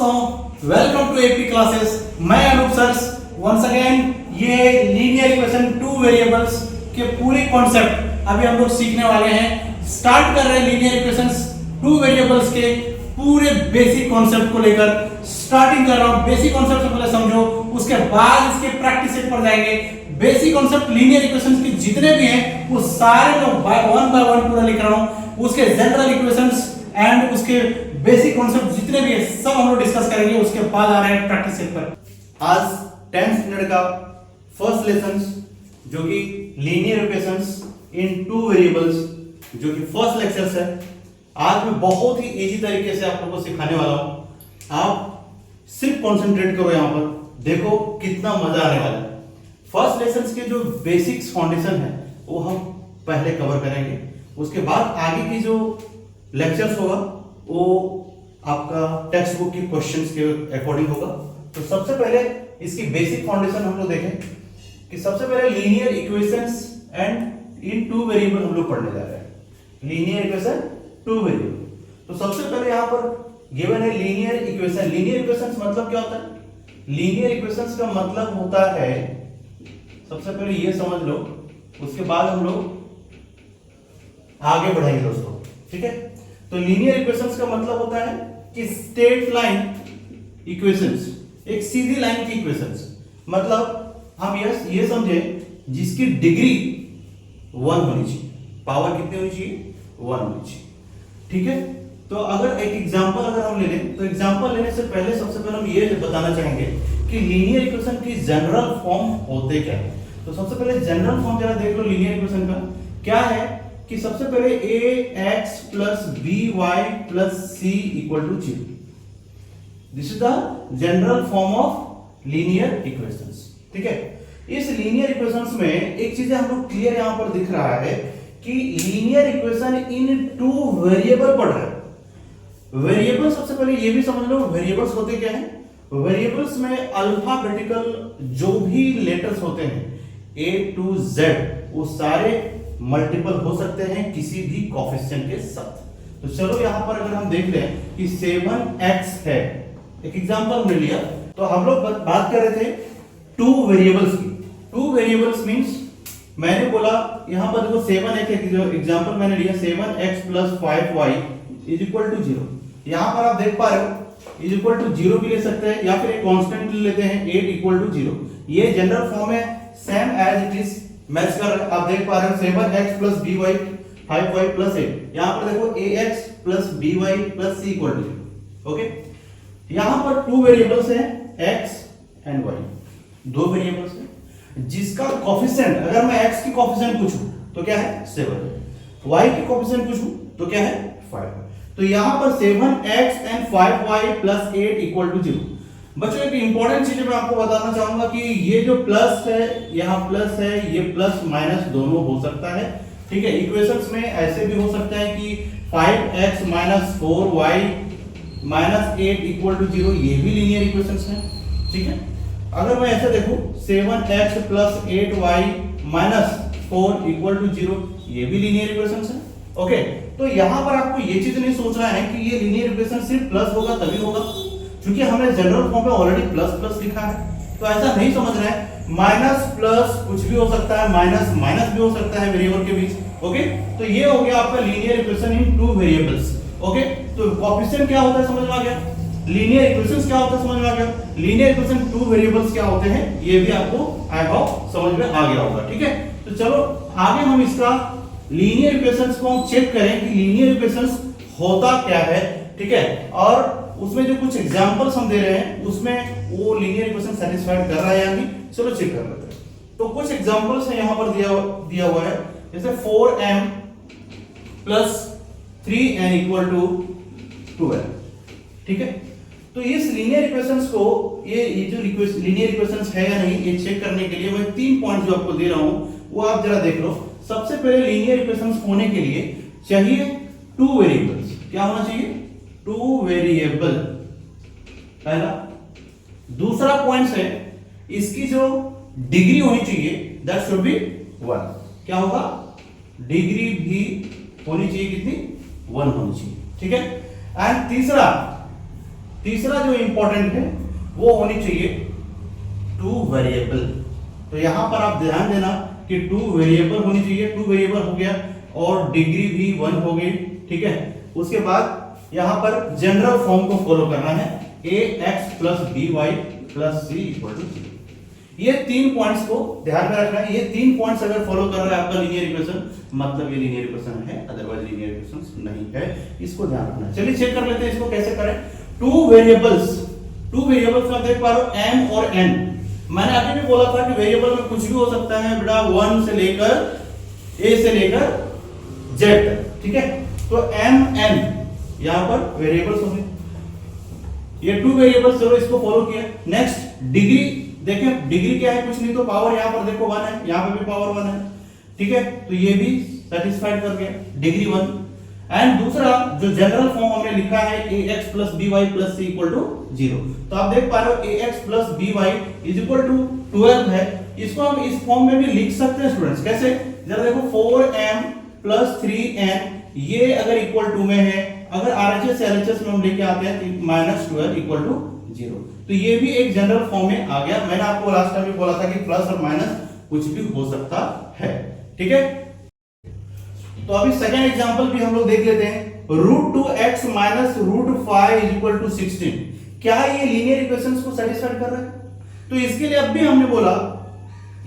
दोस्तों, welcome to AP classes. मैं Anoop sir once again ये लीनियर इक्वेशन टू वेरिएबल्स के पूरे कॉन्सेप्ट अभी हम लोग सीखने वाले हैं। स्टार्ट कर रहे हैं लीनियर इक्वेशंस टू वेरिएबल्स के पूरे बेसिक कॉन्सेप्ट को लेकर स्टार्टिंग कर रहा हूं। बेसिक कॉन्सेप्ट से पहले समझो, उसके बाद इसके प्रैक्टिस सेट पर जाएंगे। बेसिक कॉन्सेप्ट लीनियर इक्वेशंस के जितने भी हैं वो सारे मैं वन बाय वन पूरा लिख रहा हूं। उसके जनरल इक्वेशंस एंड उसके बेसिक कॉन्सेप्ट जितने भी है सब हम लोग डिस्कस करेंगे। उसके बाद आ रहे हैं प्रैक्टिस सेट पर। आज 10th स्टैंडर्ड का फर्स्ट लेसन जो कि लीनियर इक्वेशंस इन टू वेरिएबल्स जो कि फर्स्ट लेक्चर है। आज मैं बहुत ही इजी तरीके से आप लोगों को सिखाने वाला हूं। आप सिर्फ कंसंट्रेट करो, यहां पर देखो कितना मजा आने वाला है। फर्स्ट लेसन के जो बेसिक्स फाउंडेशन है वो हम पहले कवर करेंगे। उसके बाद आगे की जो लेक्चर्स होगा वो आपका टेक्स्ट बुक की क्वेश्चंस के अकॉर्डिंग होगा। तो सबसे पहले इसकी बेसिक फाउंडेशन हम लोग देखें कि सबसे पहले linear equations and in two variable हम लोग पढ़ने जा रहे हैं। लीनियर इक्वेशन टू वेरिएबल, तो सबसे पहले यहां पर गिवन है लीनियर इक्वेशन। लीनियर इक्वेशंस मतलब क्या होता है? लीनियर इक्वेशंस का मतलब होता है, सबसे पहले ये समझ लो, उसके बाद हम लोग आगे बढ़ेंगे दोस्तों, ठीक है। तो लीनियर इक्वेशंस का मतलब होता है कि स्ट्रेट लाइन इक्वेशंस, एक सीधी लाइन की इक्वेशंस। मतलब हम ये समझे जिसकी डिग्री 1 होनी चाहिए, पावर कितनी होनी चाहिए? 1 होनी चाहिए, ठीक है। तो अगर एक एग्जांपल अगर हम ले लें, तो एग्जांपल लेने से पहले सबसे पहले हम ये बताना चाहेंगे कि लीनियर इक्वेशन की जनरल फॉर्म होते क्या है। तो सबसे पहले जनरल फॉर्म जरा देख लो लीनियर इक्वेशन का क्या है कि सबसे पहले ax plus by plus c equal to 0. This is the general form of linear equations, ठीक है। इस लीनियर इक्वेशंस में एक चीज हम लोग क्लियर यहां पर दिख रहा है कि linear equation in two variable पढ़ रहे हैं। वेरिएबल सबसे पहले ये भी समझ लो वेरिएबल्स होते क्या है। वेरिएबल्स में अल्फाबेटिकल जो भी लेटर्स होते हैं A to Z वो सारे मल्टीपल हो सकते हैं किसी भी कोएफिशिएंट के साथ। तो चलो यहां पर अगर हम देख लें कि 7x है, एक एग्जांपल हमने लिया, तो हम लोग बात कर रहे थे टू वेरिएबल्स की। टू वेरिएबल्स मींस मैंने बोला यहां पर देखो 7x है, जो एग्जांपल मैंने लिया 7x + 5y = 0। यहां पर आप देख पा रहे हो =0 भी ले सकते हैं या फिर एक कांस्टेंट ले लेते हैं 8 = 0। ये जनरल फॉर्म है, same as it is match कर रहा है। आप देख पा रहे हो 7x + by 5y + 8। यहां पर देखो ax + by + c = 0। ओके, यहां पर टू वेरिएबल्स हैं x एंड y, दो वेरिएबल्स हैं जिसका कोएफिशिएंट, अगर मैं x की कोएफिशिएंट पूछूं तो क्या है 7, y की कोएफिशिएंट पूछूं तो क्या है 5। तो यहां पर 7x and 5y + 8 = 0। बच्चों एक इंपॉर्टेंट चीज मैं आपको बताना चाहूंगा कि ये जो प्लस है, यहाँ प्लस है, ये प्लस माइनस दोनों हो सकता है, ठीक है। इक्वेशंस में ऐसे भी हो सकता है कि 5x - 4y - 8 = 0, ये भी लीनियर इक्वेशंस हैं, ठीक है। अगर मैं ऐसे देखूं 7x + 8y - 4 = 0, ये भी लीनियर इक्वेशंस हैं, ओके। तो यहां पर आपको ये चीज नहीं सोचना है कि ये लीनियर इक्वेशन सिर्फ प्लस होगा तभी होगा, क्योंकि हमने जनरल फॉर्म में ऑलरेडी प्लस लिखा है। तो ऐसा नहीं समझना है, माइनस प्लस कुछ भी हो सकता है, माइनस माइनस भी हो सकता है वेरिएबल के बीच, ओके। तो ये हो गया आपका linear equation in two variables, okay. तो कोएफिशिएंट क्या होता है समझ में आ गया, लीनियर इक्वेशंस क्या होता है समझ में आ गया, लीनियर इक्वेशन टू वेरिएबल्स क्या होते हैं ये भी आपको आई होप समझ में आ गया होगा, ठीक है। तो चलो आगे हम इसका लीनियर इक्वेशंस को हम चेक करें कि लीनियर इक्वेशंस होता क्या है, ठीक है। और उसमें जो कुछ एग्जांपल्स हम दे रहे हैं उसमें वो लीनियर इक्वेशन सेटिस्फाइड कर रहा है या नहीं, चलो चेक कर लेते हैं। तो कुछ एग्जांपल्स हैं यहां पर दिया हुआ है, जैसे 4m + 3n = 12, ठीक है। तो इस लीनियर इक्वेशंस को ये जो लीनियर इक्वेशंस है या नहीं ये चेक करने के लिए मैं 3 पॉइंट जो आपको दे रहा हूं वो आप जरा देख लो। सबसे पहले लीनियर इक्वेशंस होने के लिए चाहिए टू वेरिएबल्स। क्या होना चाहिए? टू वेरिएबल, पहला। दूसरा पॉइंट है इसकी जो डिग्री होनी चाहिए दैट शुड बी 1। क्या होगा? डिग्री भी होनी चाहिए कितनी? 1 होनी चाहिए, ठीक है। एंड तीसरा तीसरा जो इंपॉर्टेंट है वो होनी चाहिए टू वेरिएबल। तो यहां पर आप ध्यान देना कि टू वेरिएबल होनी चाहिए, टू वेरिएबल हो गया और डिग्री भी 1 हो गई, ठीक है। उसके बाद यहां पर जनरल फॉर्म को फॉलो करना है, ax plus by plus c equal to 0। ये 3 पॉइंट्स को ध्यान में रखना है। ये 3 पॉइंट्स अगर फॉलो कर रहा है आपका लीनियर इक्वेशन, मतलब ये लीनियर इक्वेशन है, अदरवाइज लीनियर इक्वेशन नहीं है, इसको ध्यान रखना है। चलिए चेक कर लेते हैं इसको कैसे करें। टू वेरिएबल्स में देख पा रहे हो m और n। मैंने अभी भी बोला था कि वेरिएबल में कुछ भी हो सकता है बेटा, 1 से लेकर a से लेकर z तक, ठीक है। तो m n यहां पर वेरिएबल्स होंगे, ये टू वेरिएबल्स, चलो इसको फॉलो किया। नेक्स्ट डिग्री, देखें डिग्री क्या है, कुछ नहीं तो पावर, यहां पर देखो 1 है, यहां पे भी पावर 1 है, ठीक है। तो ये भी सेटिस्फाइड कर गया, डिग्री 1। एंड दूसरा जो जनरल फॉर्म हमने लिखा है ax plus by plus c equal to 0। तो आप देख पा रहे हो ax plus by is equal to 12 है। इसको हम इस फॉर्म में भी लिख सकते हैं स्टूडेंट्स, कैसे, जरा देखो 4m प्लस 3n, ये अगर इक्वल टू में है, अगर RHS से LHS में हम लेके आते हैं तो -12 इक्वल टू 0। तो ये भी एक जनरल फॉर्म में आ गया। मैंने आपको लास्ट टाइम भी बोला था कि प्लस और माइनस कुछ भी हो सकता है, ठीक है। तो अभी सेकंड एग्जांपल भी हम लोग देख लेते हैं। √2x minus √5 is equal to 16। क्या ये लीनियर इक्वेशंस को सेटिस्फाइड कर रहा है? तो इसके लिए अब भी हमने बोला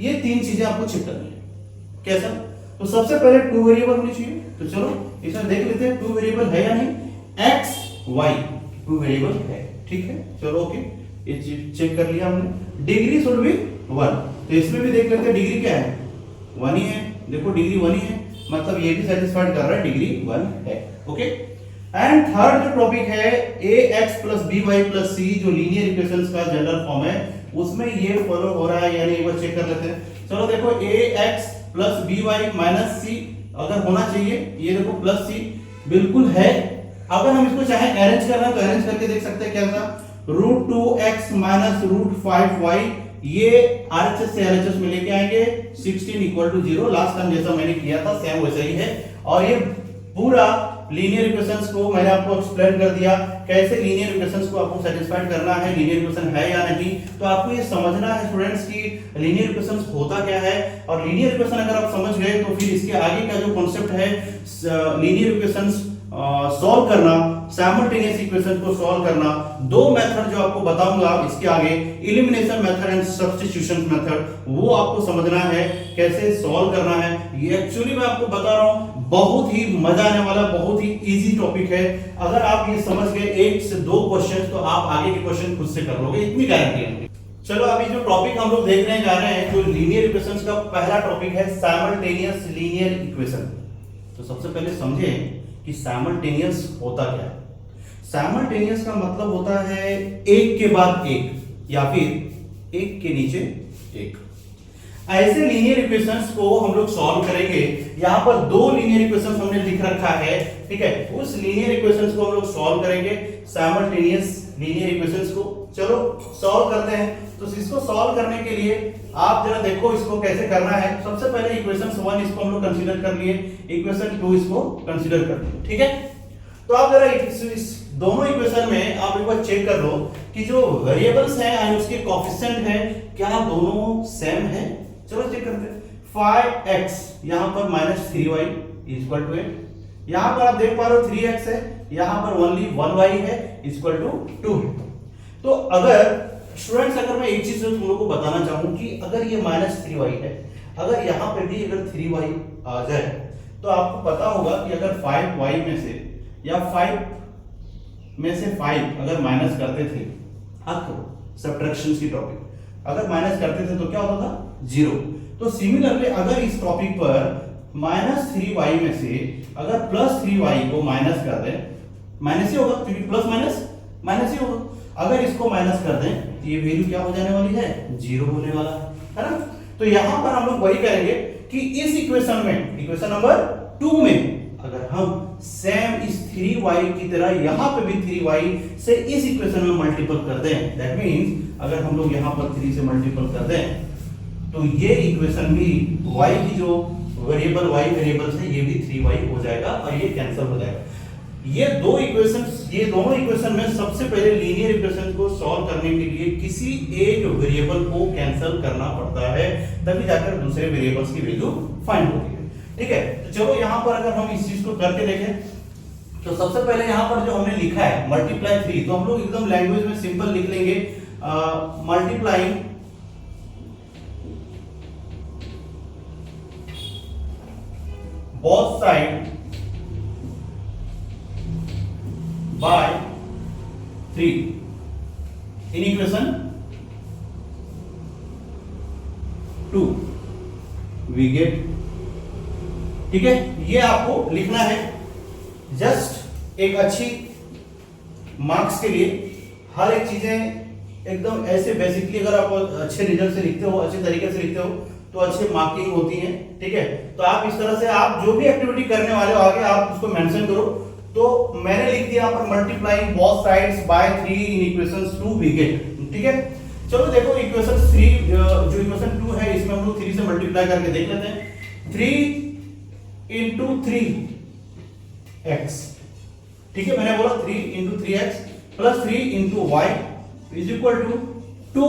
ये 3 चीजें आपको चेक करनी है। कैसा? तो सबसे पहले टू वेरिएबल होनी चाहिए। तो चलो इसमें देख लेते हैं टू वेरिएबल है या नहीं। x y टू वेरिएबल है, ठीक है, चलो ओके, ये चेक कर लिया हमने। डिग्री शुड बी 1, तो इसमें भी देख लेते हैं डिग्री क्या है, 1 ही है। देखो डिग्री 1 ही है, मतलब ये भी सेटिस्फाइड कर रहा है, डिग्री 1 है, ओके। एंड थर्ड जो टॉपिक है ax plus by plus c, जो लीनियर इक्वेशंस का जनरल फॉर्म है, उसमें ये फॉलो हो रहा है यानी एक बार चेक कर लेते हैं। चलो देखो ax plus by minus c अगर होना चाहिए, ये देखो प्लस c बिल्कुल है। अगर हम इसको चाहे अरेंज करना तो अरेंज करके देख सकते हैं क्या था, √2x माइनस √5y, ये RHS से LHS में लेके आएंगे, 16 इक्वल टू 0। लास्ट टाइम जैसा मैंने किया था सेम वैसा ही है। और ये पूरा लीनियर इक्वेशंस को मैंने आपको एक्सप्लेन कर दिया, कैसे लीनियर इक्वेशंस को आपको सेटिस्फाइड करना है, लीनियर इक्वेशन है या नहीं। तो आपको ये समझना है स्टूडेंट्स कि लीनियर इक्वेशंस होता क्या है, और लीनियर इक्वेशन अगर आप समझ गए तो फिर इसके आगे का जो कॉन्सेप्ट है लीनियर इक्वेशंस सॉल्व करना, साइमल्टेनियस इक्वेशन को सॉल्व करना, 2 मेथड जो आपको बताऊंगा इसके आगे, elimination method and substitution method, वो आपको समझना है कैसे सॉल्व करना है। ये एक्चुअली मैं आपको बता रहा हूं बहुत ही मजा आने वाला, बहुत ही इजी टॉपिक है। अगर आप ये समझ गए 1 से 2 क्वेश्चन तो आप आगे के क्वेश्चन खुद से कर लोगे, इतनी गारंटी है। चलो अभी जो टॉपिक हम लोग देखने जा रहे हैं, जो लीनियर इक्वेशंस का पहला टॉपिक है साइमल्टेनियस लीनियर इक्वेशन। तो सबसे पहले समझे कि साइमल्टेनियस होता क्या है। साइमल्टेनियस का मतलब होता है एक के बाद एक, या फिर एक के नीचे एक। ऐसे लीनियर इक्वेशंस को हम लोग सॉल्व करेंगे। यहां पर 2 लीनियर इक्वेशंस हमने लिख रखा है, ठीक है, उस लीनियर इक्वेशंस को हम लोग सॉल्व करेंगे, साइमल्टेनियस लीनियर इक्वेशंस को। चलो सॉल्व करते हैं। तो इसको सॉल्व करने के लिए आप जरा देखो इसको कैसे करना है। सबसे पहले इक्वेशन 1 इसको हम लोग कंसीडर कर लिए, इक्वेशन 2 इसको कंसीडर कर लिए, ठीक है। तो आप जरा इस दोनों इक्वेशन में आप एक बार चेक कर लो कि जो वेरिएबल्स हैं और उसके कोएफिशिएंट है क्या दोनों सेम है। चलो चेक करते हैं। 5x यहां पर -3y इक्वल टू 8, यहां पर आप देख पा रहे हो 3x है, यहां पर ओनली 1y है इक्वल टू 2 है। तो अगर स्टूडेंट्स, अगर मैं एक चीज तुम लोगों को बताना चाहूं कि अगर ये -3y है, अगर यहां पे भी अगर 3y आ जाए तो आपको पता होगा कि अगर 5y में से या 5 में से 5 अगर माइनस करते थे, आपको सब्ट्रैक्शन की टॉपिक अगर माइनस करते थे तो क्या होता था, 0। तो सिमिलरली अगर इस टॉपिक पर -3y में से अगर +3y को माइनस कर दें, माइनस ही होगा क्योंकि प्लस माइनस माइनस ही होगा। अगर इसको माइनस कर दें तो ये वैल्यू क्या हो जाने वाली है, 0 होने वाला है ना। तो यहां पर हम लोग वही करेंगे कि इस इक्वेशन में, इक्वेशन नंबर 2 में अगर हम सेम इस 3y की तरह यहां पे भी 3y से इस इक्वेशन में मल्टीपल कर दें, दैट मींस अगर हम लोग यहां पर 3 से मल्टीपल कर दें तो ये इक्वेशन भी y की जो वेरिएबल y वेरिएबल है ये भी 3y हो जाएगा और ये कैंसिल हो जाएगा। ये दोनों इक्वेशन में सबसे पहले लीनियर इक्वेशन को सॉल्व करने के लिए किसी एक वेरिएबल को कैंसिल करना पड़ता है, तभी जाकर दूसरे वेरिएबल्स की वैल्यू फाइंड होती है। ठीक है, तो चलो यहां पर अगर हम इस चीज को करके देखें, तो सबसे पहले यहां पर जो हमने लिखा है मल्टीप्लाई 3, तो हम लोग एकदम लैंग्वेज में सिंपल लिख लेंगे, multiplying both side by 3 in equation 2 we get. ठीक है, ये आपको लिखना है जस्ट एक अच्छी मार्क्स के लिए। हर एक चीजें एकदम ऐसे बेसिकली अगर आप अच्छे रिजल्ट से लिखते हो, अच्छे तरीके से लिखते हो, तो अच्छे मार्किंग होती है। ठीक है, तो आप इस तरह से आप जो भी एक्टिविटी करने वाले हो आगे आप उसको मेंशन करो। तो मैंने लिख दिया यहाँ पर multiplying both sides by 3 in equations 2 we get. ठीक है, चलो देखो इक्वेशन 3 जो इक्वेशन 2 है इसमें हम लोग 3 से मल्टीप्लाई करके देख लेते हैं। 3 into 3x, ठीक है, मैंने बोला 3 into 3x plus 3 into y is equal to 2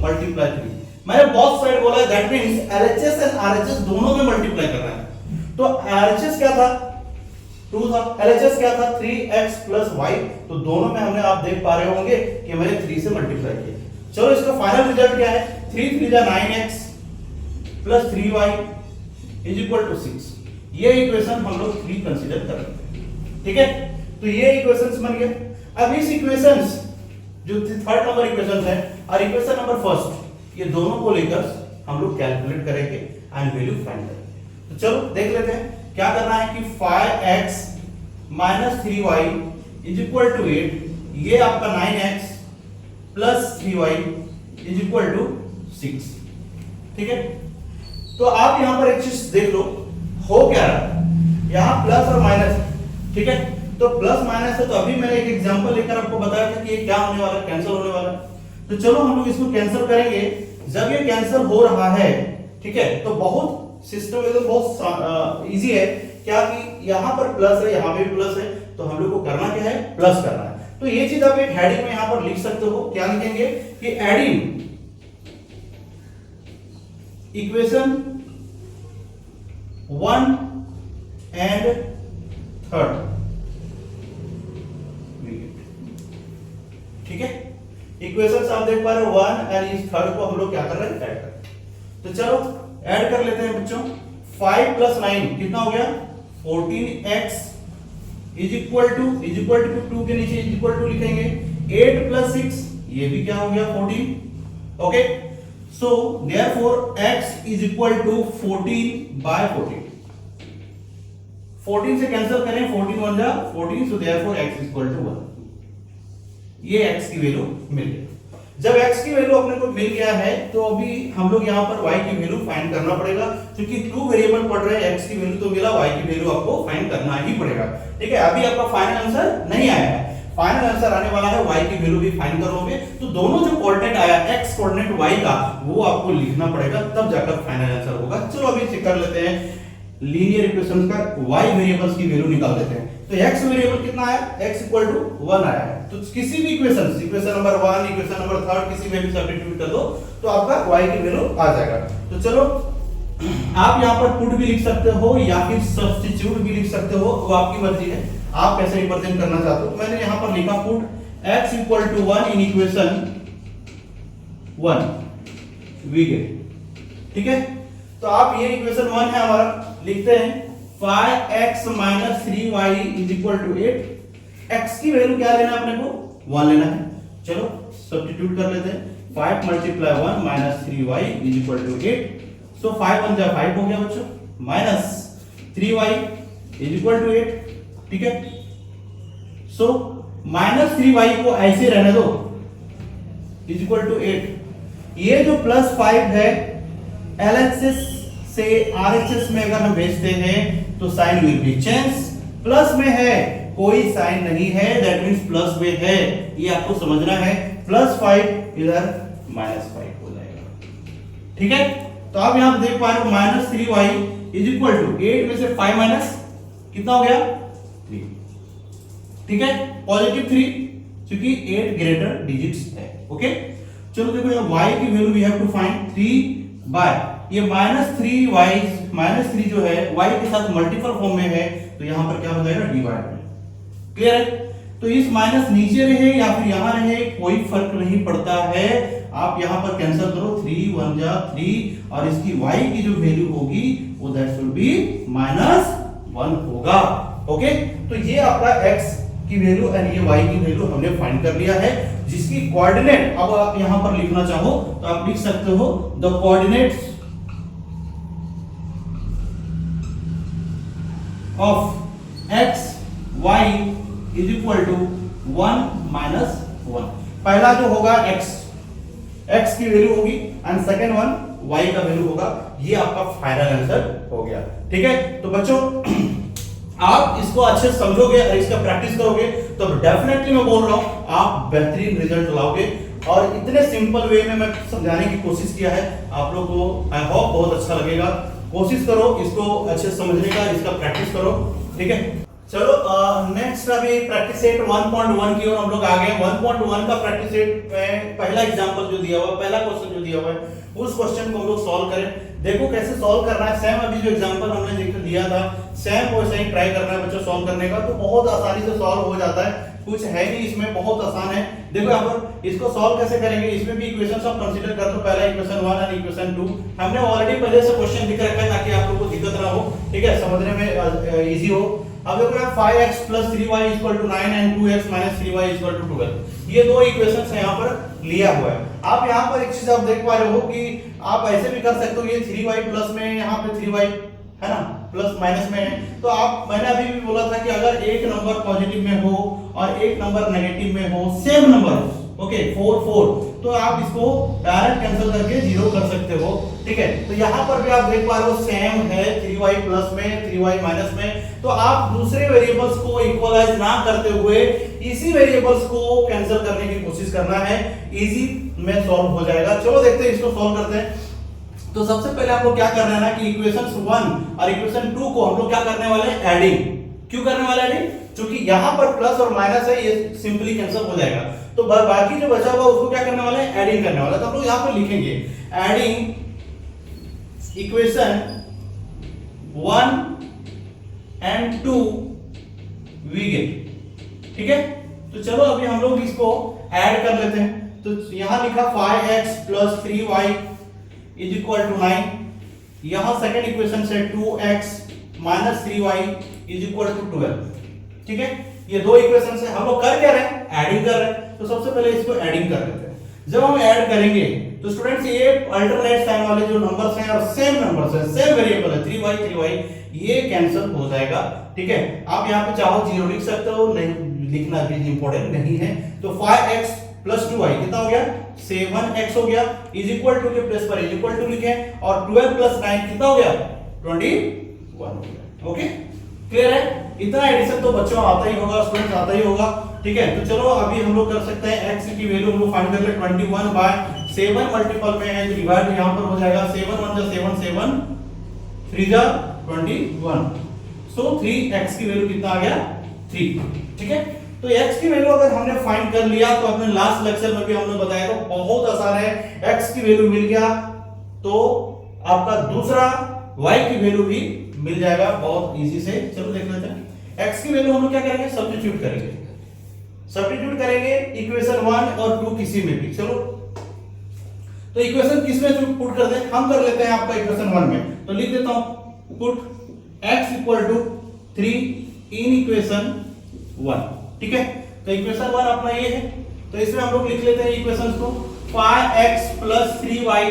multiply 3। मैंने बोथ साइड बोला है, that means LHS and RHS दोनों में मल्टीप्लाई कर रहा है। तो RHS क्या था, 2 था, LHS क्या था, 3x प्लस y। तो दोनों में हमने, आप देख पा रहे होंगे कि मैंने 3 से मल्टीप्लाई किया। चलो इसका फाइनल रिजल्ट क्या है, 3 3 9x plus 3y is equal to 6। ये इक्वेशन हम लोग 3 कंसीडर कर रहे हैं। ठीक है, तो ये इक्वेशंस बन गए। अब इस इक्वेशंस जो थर्ड नंबर इक्वेशन है और इक्वेशन नंबर फर्स्ट, ये दोनों को लेकर हम लोग कैलकुलेट करेंगे एंड वैल्यू फाइंड करेंगे। तो चलो देख लेते हैं क्या करना है कि 5x minus 3y is equal to 8, ये आपका 9x plus 3y is equal to 6। ठीक है, तो आप यहां पर एक चीज देख लो, हो क्या रहा है, यहां प्लस और माइनस। ठीक है, तो प्लस माइनस है, तो अभी मैंने एक एग्जांपल लेकर आपको बताया था कि ये क्या होने वाला है, कैंसिल होने वाला है। तो चलो हम लोग इसको कैंसिल करेंगे। जब ये कैंसिल हो रहा है, ठीक है, तो बहुत सिस्टम एकदम बहुत इजी है, क्या कि यहां पर प्लस है, यहां पे भी प्लस है, तो हम लोग को करना क्या है, प्लस करना है। तो ये चीज आप एक हेडिंग में यहां पर लिख सकते हो, क्या लिखेंगे कि एडिंग इक्वेशन 1 एंड 3। ठीक है, इक्वेशंस आप देख पा रहे हो 1 एंड इस थर्ड को हम लोग क्या कर रहे हैं, ऐड कर रहे हैं। तो चलो ऐड कर लेते हैं बच्चों। 5 प्लस 9 कितना हो गया, 14x इज इक्वल टू 2 के नीचे इज इक्वल टू लिखेंगे 8 प्लस 6, ये भी क्या हो गया 14। Okay, so therefore x is equal to 14 by 14। 14 से कैंसिल करें, 14 1 जा 14, so therefore x is equal to 1। ये x की वैल्यू मिल गई। जब x की वैल्यू अपने को मिल गया है, तो अभी हम लोग यहाँ पर y की वैल्यू फाइंड करना पड़ेगा, क्योंकि 2 वेरिएबल पढ़ रहे हैं, x की वैल्यू तो मिला, y की वैल्यू आपको फाइंड करना ही पड़ेगा। ठीक है, अभी आपका फाइनल आंसर नहीं आया है, फाइनल आंसर आने वाला है, y की वैल्यू भी फाइंड करोगे। तो दोनों जो कोऑर्डिनेट आया x कोऑर्डिनेट y का, वो आपको लिखना पड़ेगा, तब जाकर फाइनल आंसर होगा। चलो अभी चेक कर लेते हैं लीनियर इक्वेशंस का y वेरिएबल्स की वैल्यू निकाल देते हैं। तो x वेरिएबल कितना आया, x इक्वल टू 1 आया है। तो किसी भी equation, equation number 1, equation number 3, किसी में भी सब्स्टिट्यूट कर दो तो आपका y की वैल्यू आ जाएगा। तो चलो आप यहाँ पर पुट भी लिख सकते हो या फिर सब्स्टिट्यूट भी लिख सकते हो, वो आपकी मर्जी है, आप कैसे रिप्रेजेंट करना चाहते हो। मैंने यहाँ पर लिखा put x equal to 1 in equation 1 we get. ठीक है, तो आप ये इक्वेशन 1 है हमारा, लिखते हैं 5x minus 3y is equal to 8। x की वैल्यू क्या लेना है अपने को, 1 लेना है। चलो सब्स्टिट्यूट कर लेते हैं, 5 multiply 1 minus 3y is equal to 8। So 5 1 जा 5 हो गया बच्चों, minus 3y is equal to 8। ठीक है, सो माइनस 3y को ऐसे रहने दो, इज इक्वल टू 8। ये जो प्लस 5 है, LHS से RHS में अगर हम भेजते हैं तो sign will be change. Plus में है, कोई साइन नहीं है, दैट मींस प्लस में है, ये आपको समझना है। प्लस 5 इधर माइनस 5 हो जाएगा। ठीक है, तो आप यहां देख पा रहे हो minus 3y is equal to 8 में से 5 माइनस कितना हो गया 3। ठीक है, पॉजिटिव 3 क्योंकि 8 ग्रेटर डिजिट्स है। ओके, चलो देखो यहाँ y की value we have to find 3 by ये -3 जो है y के साथ मल्टीपल फॉर्म में है, तो यहां पर क्या हो जाएगा डिवाइड में। क्लियर है? तो इस माइनस नीचे रहे या फिर यहां रहे कोई फर्क नहीं पड़ता है, आप यहां पर कैंसिल करो, 3 1 जा 3 और इसकी y की जो वैल्यू होगी वो दैट शुड बी -1 होगा। ओके, तो ये आपका x की वैल्यू एंड ये y की वैल्यू हमने फाइंड कर लिया है, जिसकी कोऑर्डिनेट अब आप यहां पर लिखना चाहो तो आप लिख सकते हो the coordinates of x y is equal to 1 - 1। पहला जो होगा x की वैल्यू होगी एंड सेकंड वन y का वैल्यू होगा। ये आपका फाइनल आंसर हो गया। ठीक है, तो बच्चों आप इसको अच्छे से समझोगे और इसका प्रैक्टिस करोगे तो डेफिनेटली मैं बोल रहा हूं आप बेहतरीन रिजल्ट लाओगे। और इतने सिंपल वे में मैं समझाने की कोशिश किया है, आप लोग को आई होप बहुत अच्छा लगेगा। कोशिश करो इसको अच्छे से समझने का, इसका प्रैक्टिस करो। ठीक है, चलो नेक्स्ट अभी प्रैक्टिस सेट 1.1 की ओर हम लोग आ गए। 1.1 का प्रैक्टिस सेट में पहला एग्जांपल जो दिया हुआ है, पहला क्वेश्चन जो दिया हुआ है, उस क्वेश्चन को हम लोग सॉल्व करें। देखो कैसे सॉल्व करना है, सेम अभी जो एग्जांपल हमने दिया था सेम वैसे ही ट्राई करना है बच्चों सॉल्व करने का, तो बहुत आसानी से सॉल्व हो जाता है, कुछ है नहीं इसमें, बहुत आसान है। देखो यहाँ पर इसको सॉल्व कैसे करेंगे, इसमें भी इक्वेशंस आप कंसीडर कर लो, पहला इक्वेशन 1 और इक्वेशन 2 हमने ऑलरेडी पहले से क्वेश्चन लिख रखा है ताकि आप लोगों को दिक्कत ना हो। ठीक है, समझने में इजी हो। अब देखो यहाँ 5x + 3y = 9 and 2x - 3y = 12, ये दो इक्वेशंस है यहाँ पर लिया हुआ है। आप यहाँ पर एक चीज आप देख पा रहे हो कि आप ऐसे भी कर सकते हो, ये 3y प्लस में यहाँ पे 3y है ना प्लस माइनस में है, तो आप मैंने अभी भी बोला था कि अगर एक नंबर पॉजिटिव में हो और एक नंबर नेगेटिव में हो, सेम नंबर ओके 4 4, तो आप इसको डायरेक्ट कैंसिल करके 0 कर सकते हो। ठीक है, तो यहाँ पर भी आप देख पा रहे हो सेम है, 3y प्लस में 3y माइनस में, तो आप दूसरे वेरिएबल्स को इक्वलाइज ना करते हुए इसी वेरिएबल्स को कैंसिल करने की कोशिश करना है, इजी में सॉल्व हो जाएगा। चलो देखते हैं इसको सॉल्व करते हैं। तो सबसे पहले हम लोग क्या करना है ना कि इक्वेशन 1 और इक्वेशन 2 को हम लोग क्या करने वाले हैं, एडिंग। क्यों करने वाले एडिंग? क्योंकि यहाँ पर प्लस और माइनस है, ये सिंपली कैंसिल हो जाएगा, तो बाकी जो बचा हुआ उसको क्या करने वाले हैं, एडिंग करने वाले। तो हम लोग यहाँ पर लिखेंगे adding equation 1 and 2 we get. ठीक है, तो चलो अभी हम लोग इसको ऐड कर लेते हैं। तो यहां लिखा 5x + 3y = 9, यहां सेकंड इक्वेशन से 2x - 3y = 12। ठीक है, ये दो इक्वेशन से हम लोग कर क्या रहे हैं, एडिंग कर रहे हैं। तो सबसे पहले इसको एडिंग कर लेते हैं। जब हम ऐड करेंगे तो स्टूडेंट्स ये अल्टरनेट साइन वाले जो नंबर्स हैं और सेम नंबर्स हैं, सेम वेरिएबल है 3y, ये कैंसिल हो जाएगा। ठीक है, आप यहाँ पे चाहो 0 लिख सकते हो, नहीं लिखना भी इंपॉर्टेंट नहीं है। तो 5x + 2y कितना हो गया, 7x हो गया, = के प्लेस पर = लिखे और 12 + 9 कितना हो गया, 21 हो गया। ओके, क्लियर है? इतना एडिशन तो बच्चों आता ही होगा, स्टूडेंट्स आता ही होगा। ठीक है, तो चलो अभी हम लोग कर सकते हैं x की वैल्यू हम लोग फाइंड कर ले। 21/7 मल्टीपल में है, डिवाइड यहां पर हो जाएगा, 7 1 जा 7 7 3 जा 21, सो 3x की वैल्यू कितना आ गया, 3। ठीक है, तो x की वैल्यू अगर हमने फाइंड कर लिया तो अपने लास्ट लेक्चर में भी हमने बताया तो बहुत आसान है, x की वैल्यू मिल गया तो आपका दूसरा y की वैल्यू भी मिल जाएगा बहुत इजी से। चलो देख लेते हैं x की वैल्यू हम लोग क्या करेंगे, सब्स्टिट्यूट करेंगे इक्वेशन 1 और 2 किसी में भी। चलो तो इक्वेशन किस में पुट कर दें, हम कर लेते हैं आपका इक्वेशन 1 में, तो लिख देता हूं पुट x = 3 इन इक्वेशन 1। ठीक है, तो इक्वेशन 1 अपना ये है, तो इसमें हम लोग लिख लेते हैं इक्वेशंस को। 5x + 3y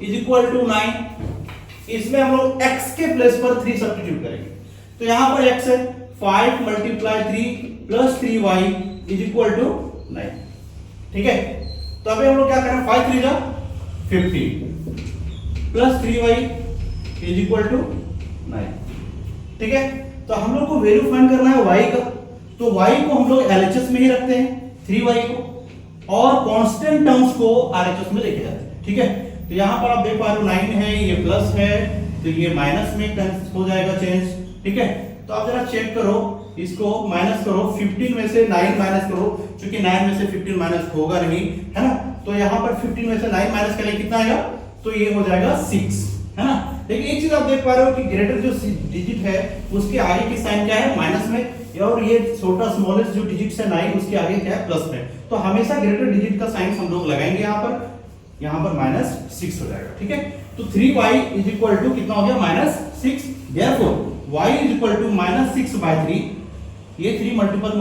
= 9, इसमें हम लोग x के प्लेस पर 3 सब्स्टिट्यूट करेंगे, तो यहां पर x है 5 × 3 + 3y = 9। ठीक है, तो अभी हम लोग क्या करें, 5 3 जा 15 + 3y = 9। ठीक है, तो हम लोग को वैल्यू फाइंड करना है y का, तो y को हम लोग LHS में ही रखते हैं 3y को, और कांस्टेंट टर्म्स को RHS में लेके जाते हैं। ठीक है, तो यहां पर आप देख पा रहे हो 9 है, ये प्लस है, तो ये माइनस में हो जाएगा चेंज। ठीक है, तो आप जरा चेक करो इसको माइनस करो, 15 में से 9 माइनस करो, क्योंकि 9 में से 15 माइनस होगा नहीं, है ना। तो यहाँ पर 15 में से 9 माइनस करें कितना आएगा, तो ये हो जाएगा 6, है ना। लेकिन एक चीज आप देख पा रहे हो कि ग्रेटर जो डिजिट है उसके आगे की साइन क्या है, माइनस में, और ये छोटा स्मॉलेस्ट जो डिजिट है 9 उसके आगे क्या है, प्लस में। तो हमेशा ग्रेटर डिजिट का साइन हम लोग लगाएंगे यहाँ पर -6 हो जाएगा, ठीक है। तो 3y इज इक्वल टू कितना हो गया, -6। Therefore y is equal to -6/3, ये 3 मल्टीपल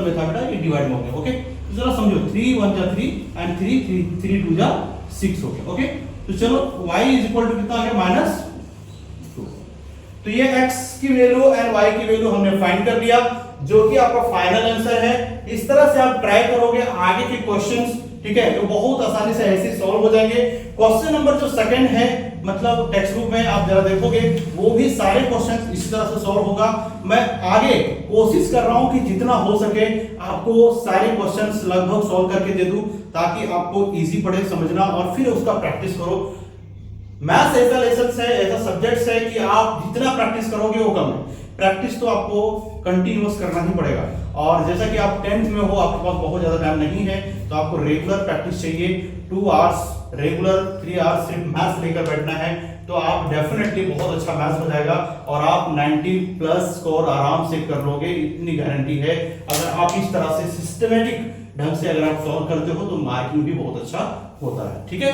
में था बेटा, ये डिवाइड में हो गया, ओके। तो चलो समझो, 3 1 जा 3 एंड 3 2 जा 6 हो गया, ओके। तो चलो y इज इक्वल टू कितना आ गया, -2। तो ये x की वैल्यू एंड y की वैल्यू हमने फाइंड कर लिया, जो कि आपका फाइनल आंसर है। इस तरह से आप ट्राई करोगे आगे के क्वेश्चंस, ठीक है, तो बहुत आसानी से ऐसे सॉल्व हो जाएंगे। क्वेश्चन नंबर जो सेकंड है, मतलब टेक्स्ट बुक में आप जरा देखोगे, वो भी सारे क्वेश्चंस इसी तरह से सॉल्व होगा। मैं आगे कोशिश कर रहा हूं कि जितना हो सके आपको सारे क्वेश्चंस लगभग सॉल्व करके दे दूं, ताकि आपको इजी पड़े समझना और फिर उसका प्रैक्टिस करो। मैथ्स ऐसा लेसन है, ऐसा सब्जेक्ट है कि आप जितना प्रैक्टिस करोगे वो कम है। प्रैक्टिस तो आपको कंटिन्यूअस करना ही पड़ेगा, और जैसा कि आप 10th में हो, आपके पास बहुत ज्यादा टाइम नहीं है, तो आपको रेगुलर प्रैक्टिस चाहिए। 2 आवर्स रेगुलर, 3 आवर्स सिर्फ मैथ्स लेकर बैठना है, तो आप डेफिनेटली बहुत अच्छा मैथ्स हो जाएगा और आप 90 प्लस स्कोर आराम से कर लोगे, इतनी गारंटी है। अगर आप इस तरह से सिस्टमेटिक ढंग से अगर आप सॉल्व करते हो तो मार्किंग भी बहुत अच्छा होता है, ठीक है।